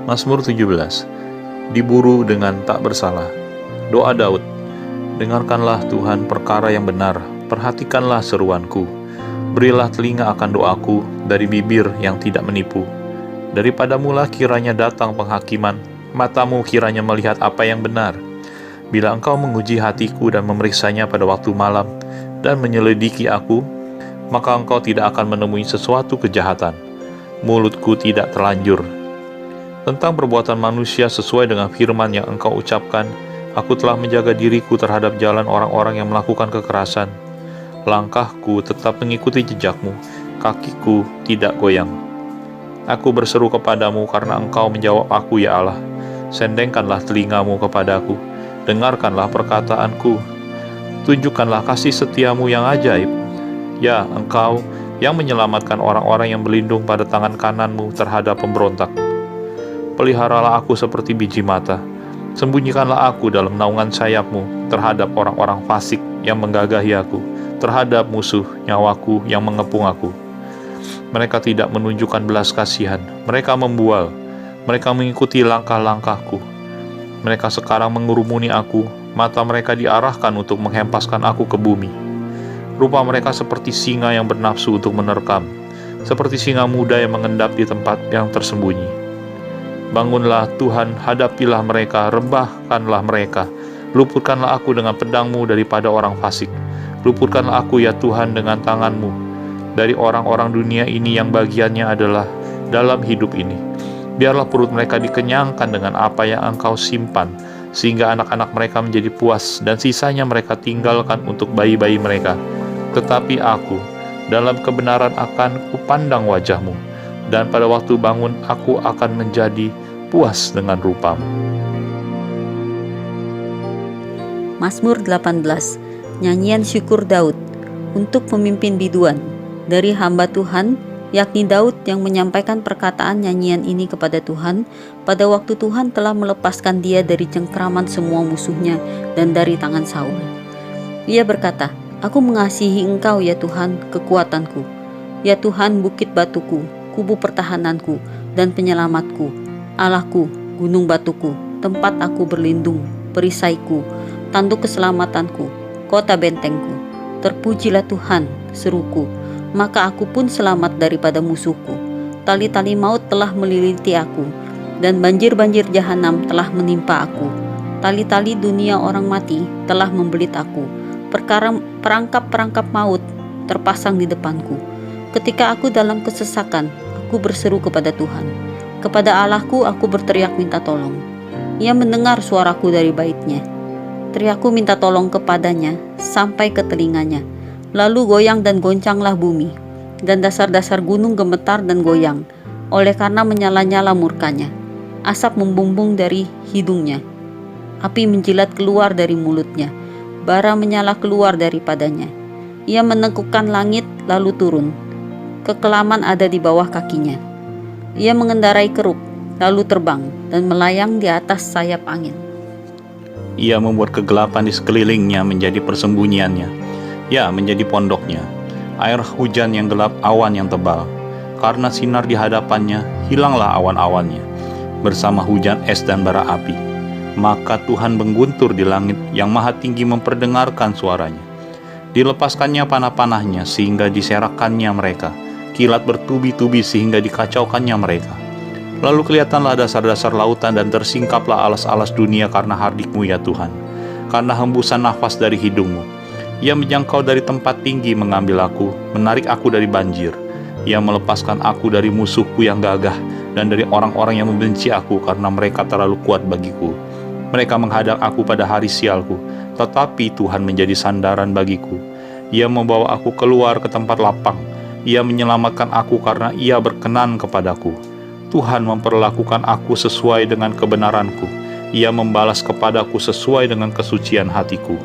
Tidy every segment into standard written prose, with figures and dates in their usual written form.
Mazmur 17. Diburu dengan tak bersalah. Doa Daud. Dengarkanlah Tuhan perkara yang benar, perhatikanlah seruanku. Berilah telinga akan doaku dari bibir yang tidak menipu. Daripadamulah kiranya datang penghakiman, matamu kiranya melihat apa yang benar. Bila engkau menguji hatiku dan memeriksanya pada waktu malam, dan menyelidiki aku, maka engkau tidak akan menemui sesuatu kejahatan. Mulutku tidak terlanjur. Tentang perbuatan manusia sesuai dengan firman yang engkau ucapkan, aku telah menjaga diriku terhadap jalan orang-orang yang melakukan kekerasan. Langkahku tetap mengikuti jejakmu, kakiku tidak goyang. Aku berseru kepadamu karena engkau menjawab aku, ya Allah. Sendengkanlah telingamu kepadaku, dengarkanlah perkataanku. Tunjukkanlah kasih setiamu yang ajaib. Ya, engkau yang menyelamatkan orang-orang yang berlindung pada tangan kananmu terhadap pemberontak. Peliharalah aku seperti biji mata. Sembunyikanlah aku dalam naungan sayapmu terhadap orang-orang fasik yang menggagahi aku, terhadap musuh nyawaku yang mengepung aku. Mereka tidak menunjukkan belas kasihan, mereka membual, mereka mengikuti langkah-langkahku. Mereka sekarang mengurumuni aku, mata mereka diarahkan untuk menghempaskan aku ke bumi. Rupa mereka seperti singa yang bernafsu untuk menerkam, seperti singa muda yang mengendap di tempat yang tersembunyi. Bangunlah Tuhan, hadapilah mereka, rebahkanlah mereka. Luputkanlah aku dengan pedangmu daripada orang fasik. Luputkanlah aku ya Tuhan dengan tanganmu dari orang-orang dunia ini yang bagiannya adalah dalam hidup ini. Biarlah perut mereka dikenyangkan dengan apa yang engkau simpan, sehingga anak-anak mereka menjadi puas dan sisanya mereka tinggalkan untuk bayi-bayi mereka. Tetapi aku, dalam kebenaran akan kupandang wajahmu, dan pada waktu bangun aku akan menjadi puas dengan rupamu. Mazmur 18. Nyanyian syukur Daud untuk pemimpin biduan. Dari hamba Tuhan, yakni Daud yang menyampaikan perkataan nyanyian ini kepada Tuhan pada waktu Tuhan telah melepaskan dia dari cengkraman semua musuhnya dan dari tangan Saul. Ia berkata, "Aku mengasihi Engkau ya Tuhan, kekuatanku. Ya Tuhan, bukit batuku, kubu pertahananku dan penyelamatku. Allahku, gunung batuku, tempat aku berlindung, perisaiku, tanduk keselamatanku, kota bentengku. Terpujilah Tuhan, seruku, maka aku pun selamat daripada musuhku. Tali-tali maut telah meliliti aku, dan banjir-banjir jahanam telah menimpa aku. Tali-tali dunia orang mati telah membelit aku. Perangkap-perangkap maut terpasang di depanku. Ketika aku dalam kesesakan, aku berseru kepada Tuhan. Kepada Allahku aku berteriak minta tolong. Ia mendengar suaraku dari baitnya. Teriakku minta tolong kepadanya sampai ke telinganya. Lalu goyang dan goncanglah bumi, dan dasar-dasar gunung gemetar dan goyang, oleh karena menyala-nyala murkanya. Asap membumbung dari hidungnya, api menjilat keluar dari mulutnya, bara menyala keluar daripadanya. Ia menekukkan langit lalu turun, kekelaman ada di bawah kakinya. Ia mengendarai keruk, lalu terbang, dan melayang di atas sayap angin. Ia membuat kegelapan di sekelilingnya menjadi persembunyiannya, ya menjadi pondoknya. Air hujan yang gelap, awan yang tebal. Karena sinar di hadapannya, hilanglah awan-awannya, bersama hujan es dan bara api. Maka Tuhan mengguntur di langit, yang maha tinggi memperdengarkan suaranya. Dilepaskannya panah-panahnya sehingga diserakkannya mereka. Kilat bertubi-tubi sehingga dikacaukannya mereka. Lalu kelihatanlah dasar-dasar lautan dan tersingkaplah alas-alas dunia karena hardikmu ya Tuhan, karena hembusan nafas dari hidungmu. Ia menjangkau dari tempat tinggi mengambil aku, menarik aku dari banjir. Ia melepaskan aku dari musuhku yang gagah dan dari orang-orang yang membenci aku karena mereka terlalu kuat bagiku. Mereka menghadang aku pada hari sialku, tetapi Tuhan menjadi sandaran bagiku. Ia membawa aku keluar ke tempat lapang. Ia menyelamatkan aku karena ia berkenan kepadaku. Tuhan memperlakukan aku sesuai dengan kebenaranku. Ia membalas kepadaku sesuai dengan kesucian hatiku.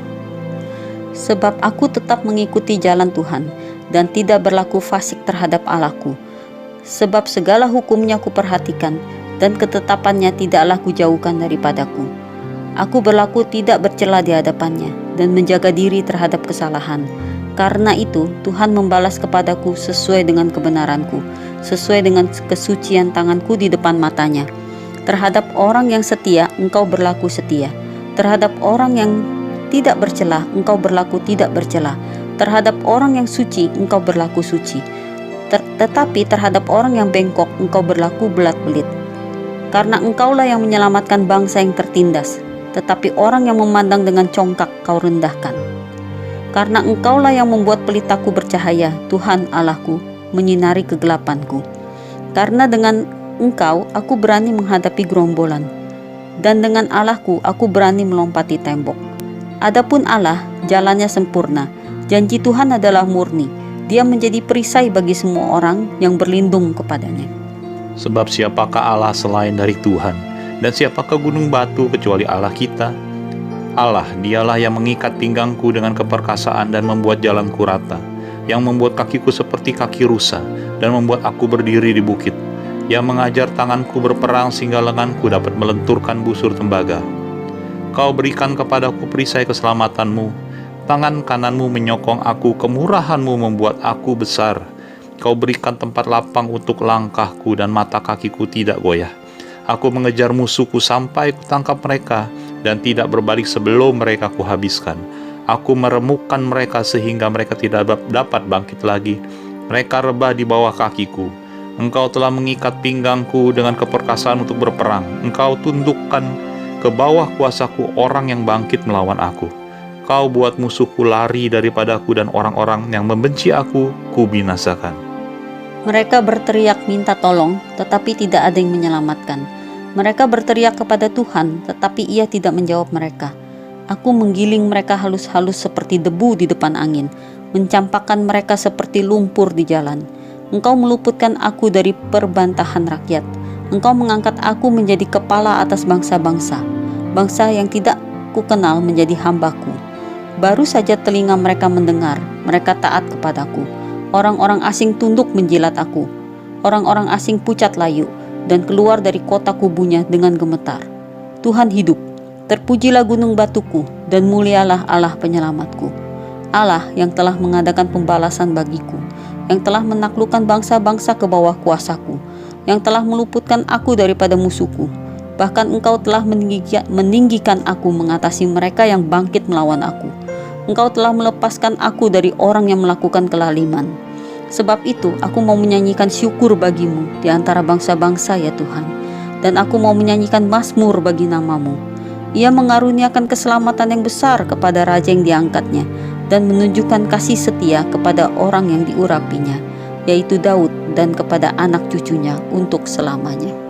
Sebab aku tetap mengikuti jalan Tuhan, dan tidak berlaku fasik terhadap Allahku. Sebab segala hukumnya kuperhatikan, dan ketetapannya tidaklah kujauhkan daripadaku. Aku berlaku tidak bercela di hadapannya, dan menjaga diri terhadap kesalahan. Karena itu Tuhan membalas kepadaku sesuai dengan kebenaranku, sesuai dengan kesucian tanganku di depan matanya. Terhadap orang yang setia, Engkau berlaku setia. Terhadap orang yang tidak bercela, Engkau berlaku tidak bercela. Terhadap orang yang suci, Engkau berlaku suci. Tetapi terhadap orang yang bengkok, Engkau berlaku belat-belit. Karena Engkaulah yang menyelamatkan bangsa yang tertindas, tetapi orang yang memandang dengan congkak Kau rendahkan. Karena Engkaulah yang membuat pelitaku bercahaya, Tuhan Allahku, menyinari kegelapanku. Karena dengan Engkau aku berani menghadapi gerombolan, dan dengan Allahku aku berani melompati tembok. Adapun Allah, jalannya sempurna, janji Tuhan adalah murni. Dia menjadi perisai bagi semua orang yang berlindung kepadanya. Sebab siapakah Allah selain dari Tuhan? Dan siapakah gunung batu kecuali Allah kita? Allah, dialah yang mengikat pinggangku dengan keperkasaan dan membuat jalanku rata, yang membuat kakiku seperti kaki rusa, dan membuat aku berdiri di bukit, yang mengajar tanganku berperang sehingga lenganku dapat melenturkan busur tembaga. Kau berikan kepadaku perisai keselamatanmu, tangan kananmu menyokong aku, kemurahanmu membuat aku besar. Kau berikan tempat lapang untuk langkahku dan mata kakiku tidak goyah. Aku mengejar musuhku sampai kutangkap mereka dan tidak berbalik sebelum mereka kuhabiskan. Aku meremukkan mereka sehingga mereka tidak dapat bangkit lagi. Mereka rebah di bawah kakiku. Engkau telah mengikat pinggangku dengan keperkasaan untuk berperang. Engkau tundukkan ke bawah kuasaku orang yang bangkit melawan aku. Kau buat musuhku lari daripadaku dan orang-orang yang membenci aku, kubinasakan. Mereka berteriak minta tolong, tetapi tidak ada yang menyelamatkan. Mereka berteriak kepada Tuhan, tetapi Ia tidak menjawab mereka. Aku menggiling mereka halus-halus seperti debu di depan angin, mencampakkan mereka seperti lumpur di jalan. Engkau meluputkan aku dari perbantahan rakyat. Engkau mengangkat aku menjadi kepala atas bangsa-bangsa. Bangsa yang tidak kukenal menjadi hambaku. Baru saja telinga mereka mendengar, mereka taat kepadaku. Orang-orang asing tunduk menjilat aku. Orang-orang asing pucat layu dan keluar dari kota kubunya dengan gemetar. Tuhan hidup, terpujilah gunung batuku, dan mulialah Allah penyelamatku. Allah yang telah mengadakan pembalasan bagiku, yang telah menaklukkan bangsa-bangsa ke bawah kuasaku, yang telah meluputkan aku daripada musuhku. Bahkan Engkau telah meninggikan aku mengatasi mereka yang bangkit melawan aku. Engkau telah melepaskan aku dari orang yang melakukan kelaliman. Sebab itu aku mau menyanyikan syukur bagimu di antara bangsa-bangsa ya Tuhan. Dan aku mau menyanyikan mazmur bagi namamu. Ia mengaruniakan keselamatan yang besar kepada raja yang diangkatnya, dan menunjukkan kasih setia kepada orang yang diurapinya, yaitu Daud, dan kepada anak cucunya untuk selamanya.